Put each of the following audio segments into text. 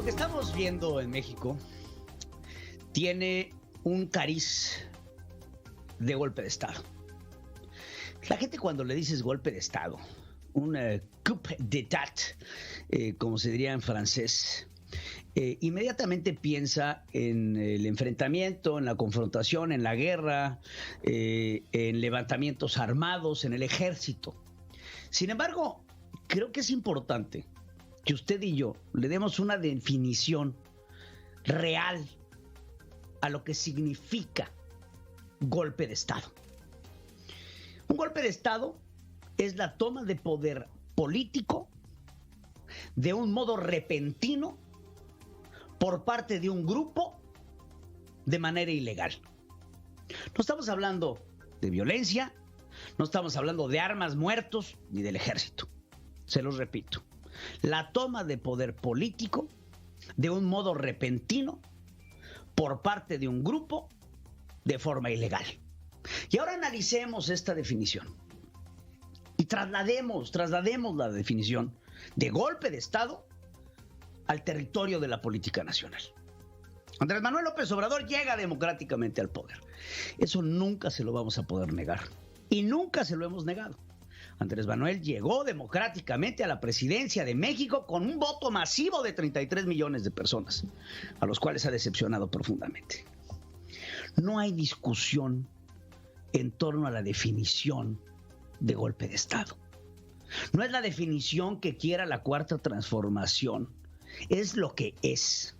Lo que estamos viendo en México tiene un cariz de golpe de Estado. La gente cuando le dices golpe de Estado, un coup d'état, como se diría en francés, inmediatamente piensa en el enfrentamiento, en la confrontación, en la guerra, en levantamientos armados, en el ejército. Sin embargo, creo que es importante que usted y yo le demos una definición real a lo que significa golpe de Estado. Un golpe de Estado es la toma de poder político de un modo repentino por parte de un grupo de manera ilegal. No estamos hablando de violencia, no estamos hablando de armas, muertos, ni del ejército. Se los repito. La toma de poder político de un modo repentino por parte de un grupo de forma ilegal. Y ahora analicemos esta definición y traslademos la definición de golpe de Estado al territorio de la política nacional. Andrés Manuel López Obrador llega democráticamente al poder. Eso nunca se lo vamos a poder negar y nunca se lo hemos negado. Andrés Manuel llegó democráticamente a la presidencia de México con un voto masivo de 33 millones de personas, a los cuales ha decepcionado profundamente. No hay discusión en torno a la definición de golpe de Estado. No es la definición que quiera la Cuarta Transformación, es lo que es.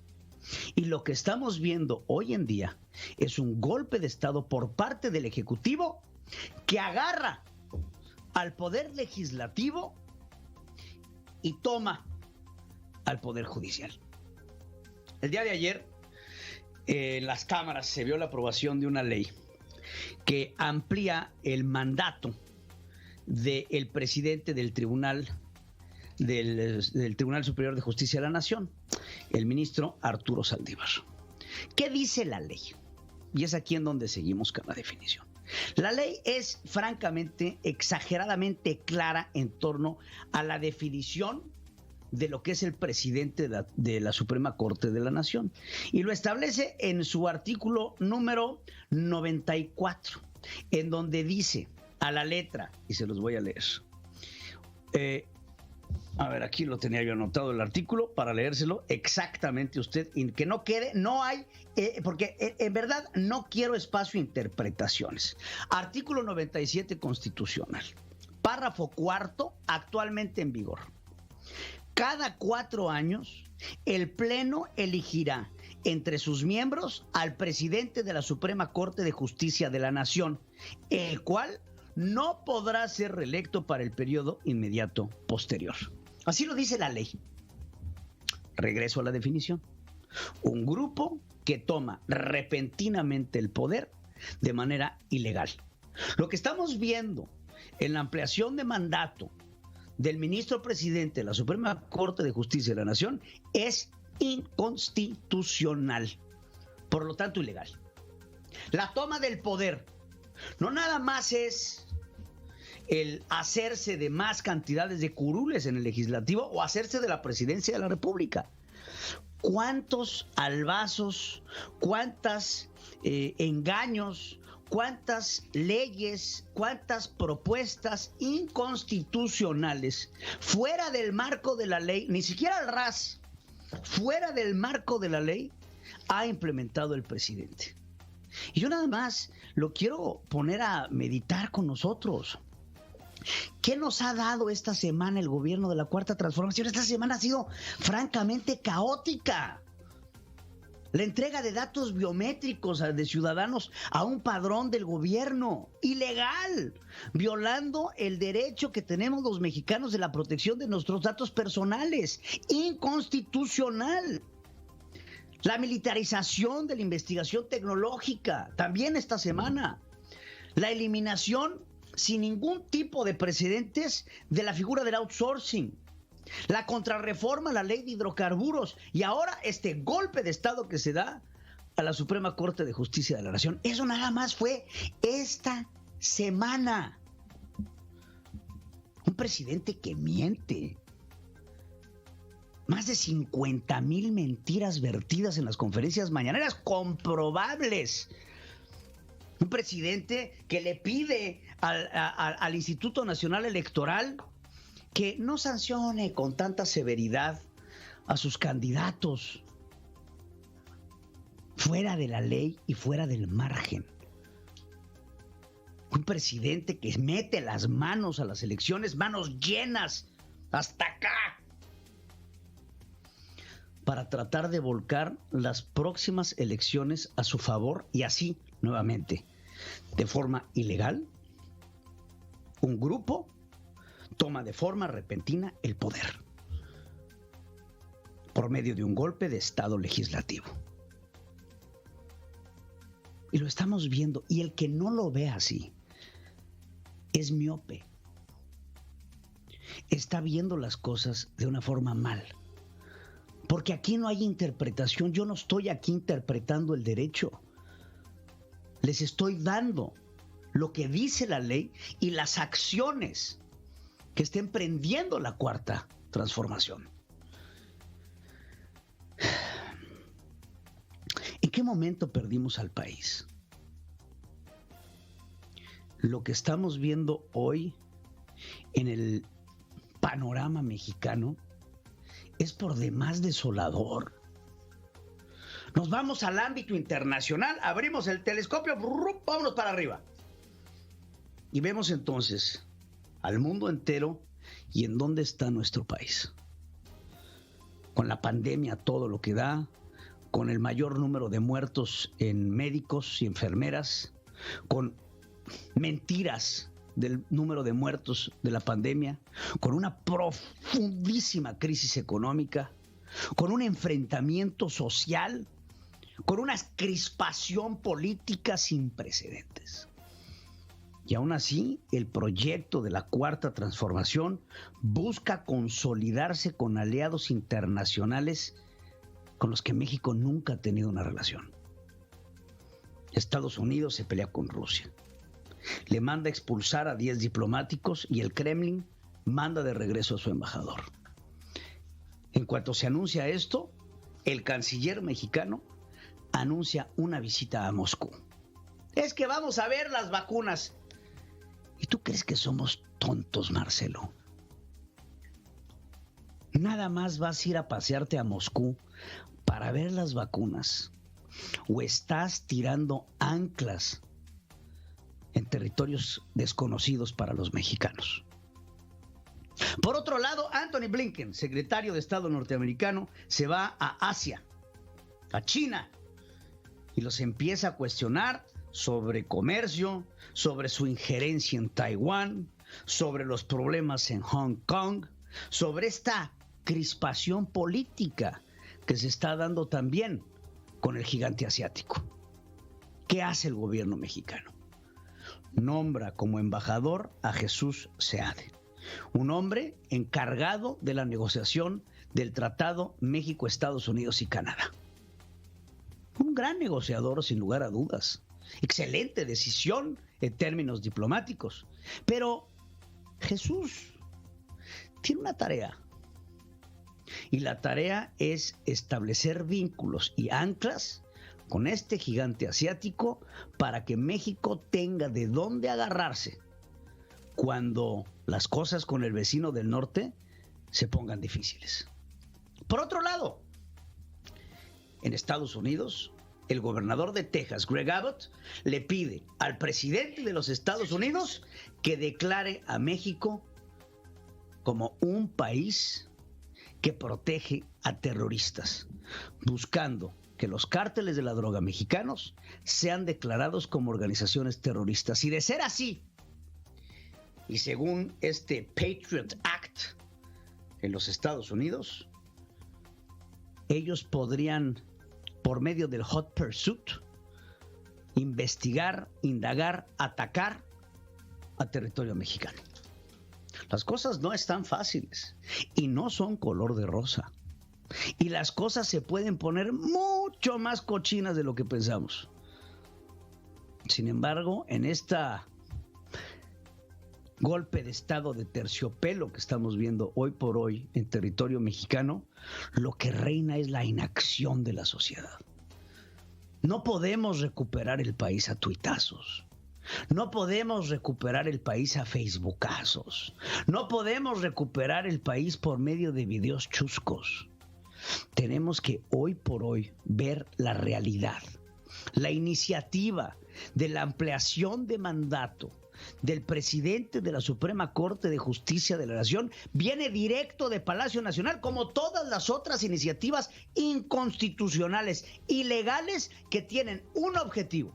Y lo que estamos viendo hoy en día es un golpe de Estado por parte del Ejecutivo que agarra al Poder Legislativo y toma al Poder Judicial. El día de ayer, en las cámaras se vio la aprobación de una ley que amplía el mandato del presidente del Tribunal Superior de Justicia de la Nación, el ministro Arturo Saldívar. ¿Qué dice la ley? Y es aquí en donde seguimos con la definición. La ley es francamente, exageradamente clara en torno a la definición de lo que es el presidente de la Suprema Corte de la Nación. Y lo establece en su artículo número 94, en donde dice a la letra, y se los voy a leer. A ver, aquí lo tenía yo anotado el artículo para leérselo exactamente usted y que no quede, no hay, porque en verdad no quiero espacio a interpretaciones. Artículo 97 constitucional, párrafo cuarto, actualmente en vigor. Cada 4 años, el Pleno elegirá entre sus miembros al presidente de la Suprema Corte de Justicia de la Nación, el cual no podrá ser reelecto para el periodo inmediato posterior. Así lo dice la ley. Regreso a la definición. Un grupo que toma repentinamente el poder de manera ilegal. Lo que estamos viendo en la ampliación de mandato del ministro presidente de la Suprema Corte de Justicia de la Nación es inconstitucional. Por lo tanto, ilegal. La toma del poder no nada más es el hacerse de más cantidades de curules en el legislativo o hacerse de la presidencia de la República. ¿Cuántos albazos, cuántos engaños, cuántas leyes, cuántas propuestas inconstitucionales fuera del marco de la ley, ni siquiera al ras, fuera del marco de la ley, ha implementado el presidente? Y yo nada más lo quiero poner a meditar con nosotros. ¿Qué nos ha dado esta semana el gobierno de la Cuarta Transformación? Esta semana ha sido francamente caótica. La entrega de datos biométricos de ciudadanos a un padrón del gobierno, ilegal, violando el derecho que tenemos los mexicanos de la protección de nuestros datos personales, inconstitucional. La militarización de la investigación tecnológica, también esta semana. La eliminación sin ningún tipo de precedentes de la figura del outsourcing, la contrarreforma a la ley de hidrocarburos y ahora este golpe de Estado que se da a la Suprema Corte de Justicia de la Nación. Eso nada más fue esta semana. Un presidente que miente, Más de 50,000 mentiras vertidas en las conferencias mañaneras, comprobables. Un presidente que le pide al Instituto Nacional Electoral que no sancione con tanta severidad a sus candidatos, fuera de la ley y fuera del margen. Un presidente que mete las manos a las elecciones, manos llenas, hasta acá, para tratar de volcar las próximas elecciones a su favor y así, nuevamente, de forma ilegal, un grupo toma de forma repentina el poder por medio de un golpe de Estado legislativo. Y lo estamos viendo, y el que no lo ve así es miope. Está viendo las cosas de una forma mal. Porque aquí no hay interpretación. Yo no estoy aquí interpretando el derecho. Les estoy dando lo que dice la ley y las acciones que está emprendiendo la Cuarta Transformación. ¿En qué momento perdimos al país? Lo que estamos viendo hoy en el panorama mexicano es por demás desolador. Nos vamos al ámbito internacional, abrimos el telescopio, vámonos para arriba. Y vemos entonces al mundo entero y en dónde está nuestro país. Con la pandemia todo lo que da, con el mayor número de muertos en médicos y enfermeras, con mentiras del número de muertos de la pandemia, con una profundísima crisis económica, con un enfrentamiento social, con una crispación política sin precedentes. Y aún así, el proyecto de la Cuarta Transformación busca consolidarse con aliados internacionales con los que México nunca ha tenido una relación. Estados Unidos se pelea con Rusia. Le manda a expulsar a 10 diplomáticos y el Kremlin manda de regreso a su embajador. En cuanto se anuncia esto, el canciller mexicano anuncia una visita a Moscú. Es que vamos a ver las vacunas. ¿Y tú crees que somos tontos, Marcelo? Nada más vas a ir a pasearte a Moscú para ver las vacunas. ¿O estás tirando anclas en territorios desconocidos para los mexicanos? Por otro lado, Antony Blinken, secretario de Estado norteamericano, se va a Asia, a China, y los empieza a cuestionar sobre comercio, sobre su injerencia en Taiwán, sobre los problemas en Hong Kong, sobre esta crispación política que se está dando también con el gigante asiático. ¿Qué hace el gobierno mexicano? Nombra como embajador a Jesús Seade, un hombre encargado de la negociación del Tratado México, Estados Unidos y Canadá. Un gran negociador, sin lugar a dudas. Excelente decisión en términos diplomáticos. Pero Jesús tiene una tarea. Y la tarea es establecer vínculos y anclas con este gigante asiático para que México tenga de dónde agarrarse cuando las cosas con el vecino del norte se pongan difíciles. Por otro lado, en Estados Unidos, el gobernador de Texas, Greg Abbott, le pide al presidente de los Estados Unidos que declare a México como un país que protege a terroristas, buscando que los cárteles de la droga mexicanos sean declarados como organizaciones terroristas. Y de ser así, y según este Patriot Act en los Estados Unidos, ellos podrían, por medio del Hot Pursuit, investigar, indagar, atacar a territorio mexicano. Las cosas no están fáciles y no son color de rosa. Y las cosas se pueden poner mucho más cochinas de lo que pensamos. Sin embargo, en esta golpe de estado de terciopelo que estamos viendo hoy por hoy en territorio mexicano, lo que reina es la inacción de la sociedad. No podemos recuperar el país a tuitazos. No podemos recuperar el país a facebookazos. No podemos recuperar el país por medio de videos chuscos. Tenemos que hoy por hoy ver la realidad. La iniciativa de la ampliación de mandato del presidente de la Suprema Corte de Justicia de la Nación viene directo de Palacio Nacional, como todas las otras iniciativas inconstitucionales, ilegales, que tienen un objetivo: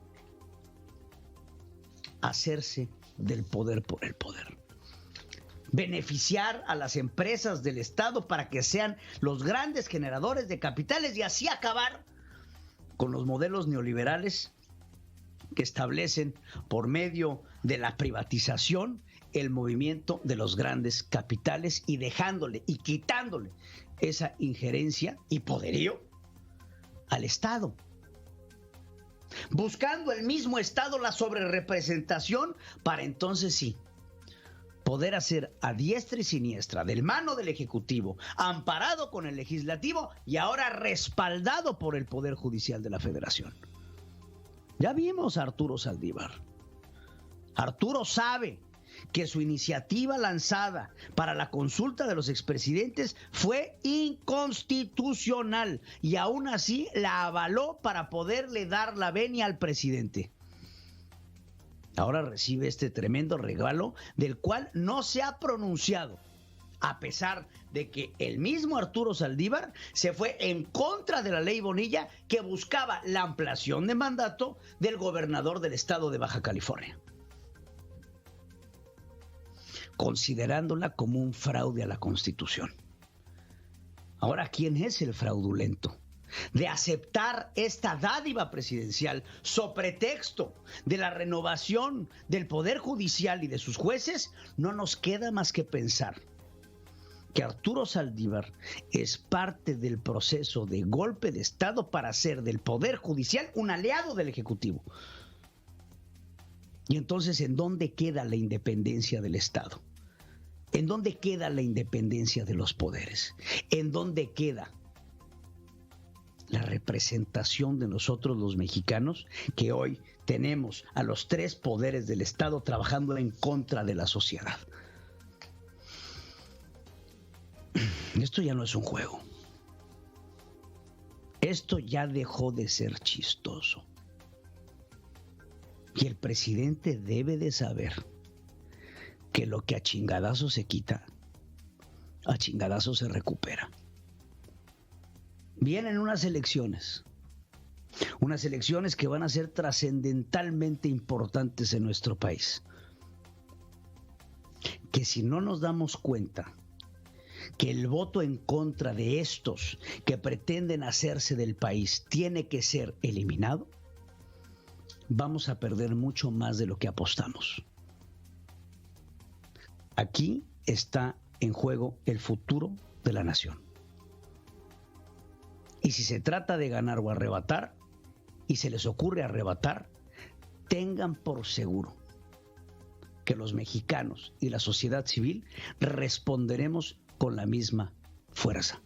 hacerse del poder por el poder. Beneficiar a las empresas del Estado para que sean los grandes generadores de capitales y así acabar con los modelos neoliberales que establecen por medio de la privatización el movimiento de los grandes capitales y dejándole y quitándole esa injerencia y poderío al Estado. Buscando el mismo Estado la sobrerepresentación para entonces sí poder hacer a diestra y siniestra del mano del Ejecutivo, amparado con el Legislativo y ahora respaldado por el Poder Judicial de la Federación. Ya vimos a Arturo Saldívar. Arturo sabe que su iniciativa lanzada para la consulta de los expresidentes fue inconstitucional y aún así la avaló para poderle dar la venia al presidente. Ahora recibe este tremendo regalo del cual no se ha pronunciado, a pesar de que el mismo Arturo Saldívar se fue en contra de la ley Bonilla que buscaba la ampliación de mandato del gobernador del estado de Baja California, considerándola como un fraude a la Constitución. Ahora, ¿quién es el fraudulento de aceptar esta dádiva presidencial so pretexto de la renovación del Poder Judicial y de sus jueces? No nos queda más que pensar que Arturo Saldívar es parte del proceso de golpe de Estado para hacer del Poder Judicial un aliado del Ejecutivo. Y entonces, ¿en dónde queda la independencia del Estado? ¿En dónde queda la independencia de los poderes? ¿En dónde queda la representación de nosotros los mexicanos, que hoy tenemos a los tres poderes del Estado trabajando en contra de la sociedad? Esto ya no es un juego. Esto ya dejó de ser chistoso. Y el presidente debe de saber que lo que a chingadazo se quita, a chingadazo se recupera. Vienen unas elecciones que van a ser trascendentalmente importantes en nuestro país, que si no nos damos cuenta que el voto en contra de estos que pretenden hacerse del país tiene que ser eliminado, vamos a perder mucho más de lo que apostamos. Aquí está en juego el futuro de la nación. Y si se trata de ganar o arrebatar, y se les ocurre arrebatar, tengan por seguro que los mexicanos y la sociedad civil responderemos con la misma fuerza.